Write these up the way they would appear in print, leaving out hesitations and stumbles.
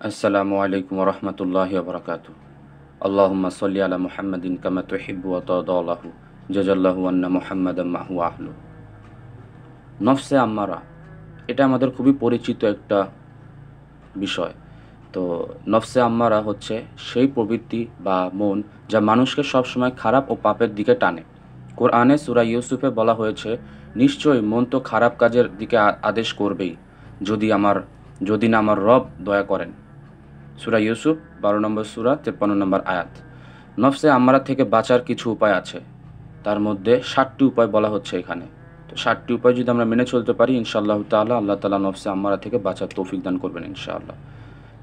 আসসালামু আলাইকুম রহমতুল্লাহি ওবরাকাতু। আল্লাহুম্মা সাল্লি আলা মুহাম্মাদিন কামা তুহিব্বু ওয়া তারদাহু জাযাল্লাহু আন্না মুহাম্মাদাম মাহু আহলু। নফসে আম্মারা এটা আমাদের খুবই পরিচিত একটা বিষয়। তো নফসে আম্মারা হচ্ছে সেই প্রবৃত্তি বা মন যা মানুষকে সবসময় খারাপ ও পাপের দিকে টানে। কোরআনে সূরা ইউসুফে বলা হয়েছে, নিশ্চয়ই মন তো খারাপ কাজের দিকে আদেশ করবেই, যদি আমার যদি না আমার রব দয়া করেন। সূরা ইউসুফ ১২ নম্বর সূরা ৫৩ নম্বর আয়াত। নফসে আম্মারা থেকে বাঁচার কিছু উপায় আছে। তার মধ্যে ৭টি উপায় বলা হচ্ছে এখানে। তো ৭টি উপায় যদি আমরা মেনে চলতে পারি ইনশাআল্লাহু তাআলা আল্লাহ তাআলা নফসে আম্মারা থেকে বাঁচার তৌফিক দান করবেন ইনশাআল্লাহ।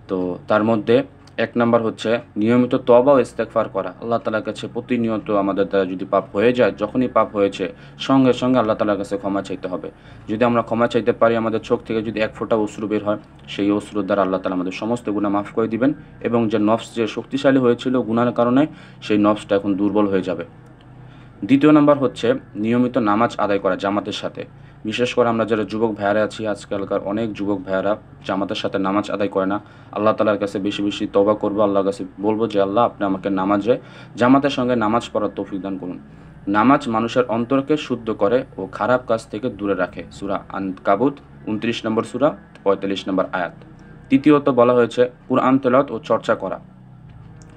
তো তার মধ্যে ১ নাম্বার হচ্ছে নিয়মিত তওবা ও ইস্তেগফার করা। আল্লাহ তাআলার কাছে প্রতিনিয়ত আমাদের দ্বারা যদি পাপ হয়ে যায়, যখনই পাপ হয়েছে সঙ্গে, সঙ্গে আল্লাহ তাআলার কাছে ক্ষমা চাইতে হবে। যদি আমরা ক্ষমা চাইতে পারি, আমাদের চোখ থেকে যদি ১ ফোঁটা অশ্রু বের হয়, সেই অশ্রুর দ্বারা আল্লাহ তাআলা আমাদের সমস্ত গুনাহ মাফ করে দিবেন এবং যে নফস যে শক্তিশালী হয়েছিল গুনাহের কারণে, সেই নফসটা এখন দুর্বল হয়ে যাবে। দ্বিতীয় নাম্বার হচ্ছে নিয়মিত নামাজ আদায় করা জামাতের সাথে। বিশেষ করে আমরা যারা যুবক ভাইয়েরা আছি, আজকালকার অনেক যুবক ভাইয়েরা জামাতের সাথে নামাজ আদায় করে না। আল্লাহ তাআলার কাছে বেশি, বেশি তওবা করব, আল্লাহর কাছে বলব যে আল্লাহ আপনি আমাকে জামাতের সঙ্গে নামাজ পড়ার তৌফিক দান করুন। নামাজ মানুষের অন্তরকে শুদ্ধ করে ও খারাপ কাজ থেকে দূরে রাখে। সূরা আনকাবুত ২৯ নম্বর সূরা ৪৫ নম্বর আয়াত। তৃতীয়ত বলা হয়েছে কুরআন তেলাওয়াত ও চর্চা করা।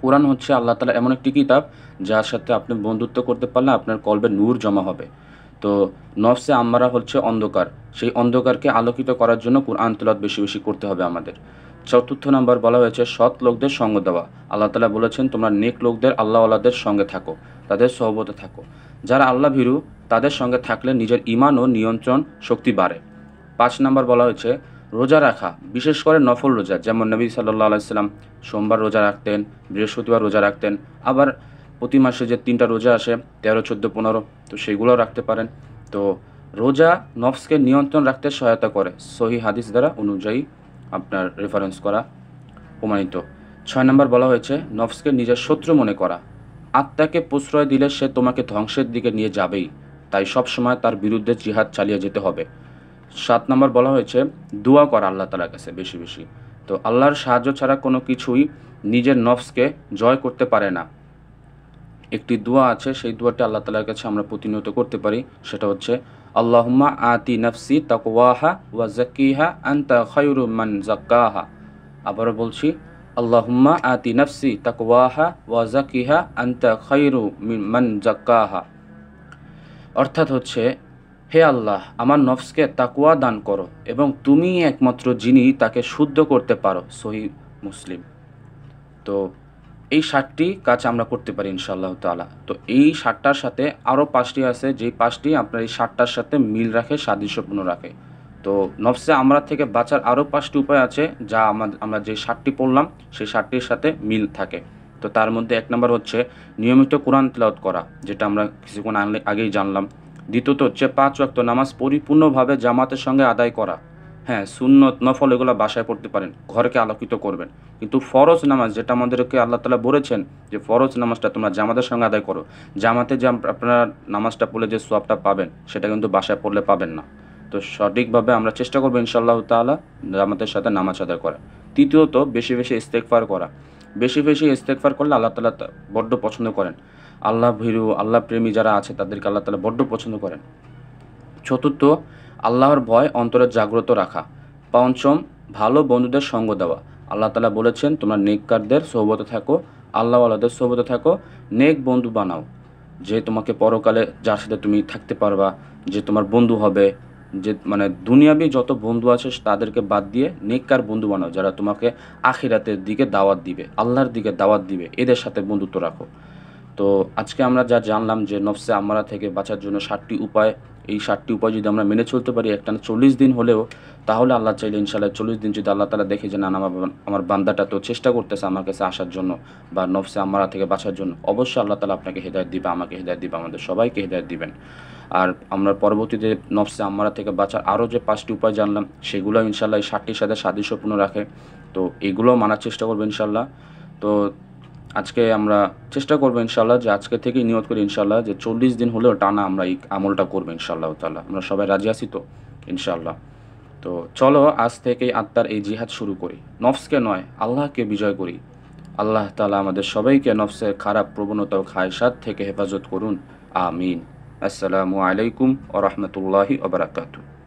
কোরআন হচ্ছে আল্লাহ তাআলার এমন একটি কিতাব যার সাথে আপনি বন্ধুত্ব করতে পারলে আপনার কলবে নূর জমা হবে। তো নফসে আম্মারা হচ্ছে অন্ধকার। সেই অন্ধকারকে আলোকিত করার জন্য কোরআন তেলাওয়াত বেশি, বেশি করতে হবে আমাদের। চতুর্থ নাম্বার বলা হয়েছে সৎ লোকদের সঙ্গ দেওয়া। আল্লাহ তাআলা বলেছেন, তোমরা নেক লোকদের আল্লাহওয়ালাদের সঙ্গে থাকো, তাদের সোহবতে থাকো। যারা আল্লাহ ভীরু তাদের সঙ্গে থাকলে নিজের ঈমান ও নিয়ন্ত্রণ শক্তি বাড়ে। ৫ নাম্বার বলা হয়েছে রোজা রাখা, বিশেষ করে নফল রোজা। যেমন নবী সাল্লাল্লাহু আলাইহি সাল্লাম সোমবার রোজা রাখতেন, বৃহস্পতিবার রোজা রাখতেন। আবার প্রতি মাসে যে ৩টা রোজা আসে ১৩, ১৪, ১৫, তো সেগুলোও রাখতে পারেন। তো রোজা নফসকে নিয়ন্ত্রণ রাখতে সহায়তা করে, সহিহ হাদিস দ্বারা অনুযায়ী আপনার রেফারেন্স করা প্রমাণিত। ৬ নম্বর বলা হয়েছে নফসকে নিজের শত্রু মনে করা। আত্মাকে প্রশ্রয় দিলে সে তোমাকে ধ্বংসের দিকে নিয়ে যাবেই, তাই সবসময় তার বিরুদ্ধে জিহাদ চালিয়ে যেতে হবে। ৭ নম্বর বলা হয়েছে দোয়া করা আল্লাহ তাআলার কাছে বেশি, বেশি। তো আল্লাহর সাহায্য ছাড়া কোনো কিছুই নিজের নফসকে জয় করতে পারে না। একটি দোয়া আছে, সেই দোয়াটি আল্লাহ তাআলার কাছে আমরা প্রতিনিয়ত করতে পারি। সেটা হচ্ছে আল্লাহুম্মা আতি নাফসি তাকওয়াহা ওয়া যাক্কিহা আনতা খায়রু মান যাক্কাহা। আবারও বলছি, আল্লাহুম্মা আতি নাফসি তাকওয়াহা ওয়া যাক্কিহা আনতা খায়রু মান যাক্কাহা। অর্থাৎ হচ্ছে, হে আল্লাহ, আমার নফসকে তাকওয়া দান করো এবং তুমিই একমাত্র যিনি তাকে শুদ্ধ করতে পারো। সহিহ মুসলিম। তো এই ৭টি কাজ আমরা করতে পারি ইনশাআল্লাহ তাআলা। তো এই ৭টার সাথে আরও ৫টি আছে, যেই ৫টি আপনার এই ৭টার সাথে মিল রাখে, সাদৃশ্যপূর্ণ রাখে। তো নফসে আমরা থেকে বাঁচার আরও ৫টি উপায় আছে, যা আমরা যে ৭টি পড়লাম সেই ৭টির সাথে মিল থাকে। তো তার মধ্যে ১ নম্বর হচ্ছে নিয়মিত কোরআন তেলাওয়াত করা, যেটা আমরা কিছুক্ষণ আগেই জানলাম। দ্বিতীয়ত হচ্ছে ৫ ওয়াক্ত নামাজ পরিপূর্ণভাবে জামাতের সঙ্গে আদায় করা। হ্যাঁ, সুন্নত, নফল এগুলো বাসায় পড়তে পারেন, ঘরকে আলোকিত করবেন। কিন্তু ফরজ নামাজ, যেটা আমাদেরকে আল্লাহ তাআলা বলেছেন যে ফরজ নামাজটা তোমরা জামাতের সঙ্গে আদায় করো, জামাতে যে আপনারা নামাজটা পড়লে যে সওয়াবটা পাবেন, সেটা কিন্তু বাসায় পড়লে পাবেন না। তো সঠিকভাবে আমরা চেষ্টা করব ইনশাআল্লাহ তাআলা জামাতের সাথে নামাজ আদায় করা। তৃতীয়ত বেশি, বেশি ইস্তেগফার করা। বেশি, বেশি ইস্তেগফার করলে আল্লাহ তাআলা বড্ড পছন্দ করেন। আল্লাহ ভীরু, আল্লাহ প্রেমী যারা আছে তাদেরকে আল্লাহ তাআলা বড্ড পছন্দ করেন। চতুর্থ, আল্লাহর ভয় অন্তরে জাগ্রত রাখা। পঞ্চম, ভালো বন্ধুদের সঙ্গ দেওয়া। আল্লাহ তাআলা বলেছেন, তোমরা নেককারদের সোহবতে থাকো, আল্লাহওয়ালাদের সোহবতে থাকো, নেক বন্ধু বানাও, যে তোমাকে পরকালে যার সাথে তুমি থাকতে পারবা, যে তোমার বন্ধু হবে, যে মানে দুনিয়াবি যত বন্ধু আছে তাদেরকে বাদ দিয়ে নেককার বন্ধু বানাও, যারা তোমাকে আখিরাতের দিকে দাওয়াত দিবে, আল্লাহর দিকে দাওয়াত দিবে, এদের সাথে বন্ধুত্ব রাখো। তো আজকে আমরা যা জানলাম যে নফসে আম্মারা থেকে বাঁচার জন্য ৭টি উপায়, এই ৭টি উপায় যদি আমরা মেনে চলতে পারি একটানা ৪০ দিন হলেও, তাহলে আল্লাহ চাইলে ইনশাআল্লাহ ৪০ দিন যদি আল্লাহ তাআলা দেখে যে না আমার বান্দাটা তো চেষ্টা করতেছে আমার কাছে আসার জন্য বা নফসে আম্মারা থেকে বাঁচার জন্য, অবশ্যই আল্লাহ তাআলা আপনাকে হেদায়েত দিবে, আমাকে হেদায়েত দিবে, আমাদের সবাইকে হেদায়েত দিবেন। আর আমরা পরবর্তীতে নফসে আম্মারা থেকে বাঁচার আরও যে ৫টি উপায় জানলাম, সেগুলো ইনশাআল্লাহ এই ৭টির সাথে সাদৃশ্যপূর্ণ রাখে। তো এগুলোও মানার চেষ্টা করবো ইনশাআল্লাহ। তো আজকে আমরা চেষ্টা করবো ইনশাআল্লাহ যে আজকে থেকেই নিয়ত করি ইনশাআল্লাহ যে ৪০ দিন হলেও টানা আমরা এই আমলটা করবো ইনশাআল্লাহ তাআলা। আমরা সবাই রাজি আছি তো ইনশাআল্লাহ। তো চলো আজ থেকেই আত্মার এই জিহাদ শুরু করি। নফসকে নয়, আল্লাহকে বিজয় করি। আল্লাহ তাআলা আমাদের সবাইকে নফসের খারাপ প্রবণতা ও খায়সাত থেকে হেফাজত করুন। আমিন। আসসালামু আলাইকুম ওয়া রাহমাতুল্লাহি ওয়া বারাকাতুহু।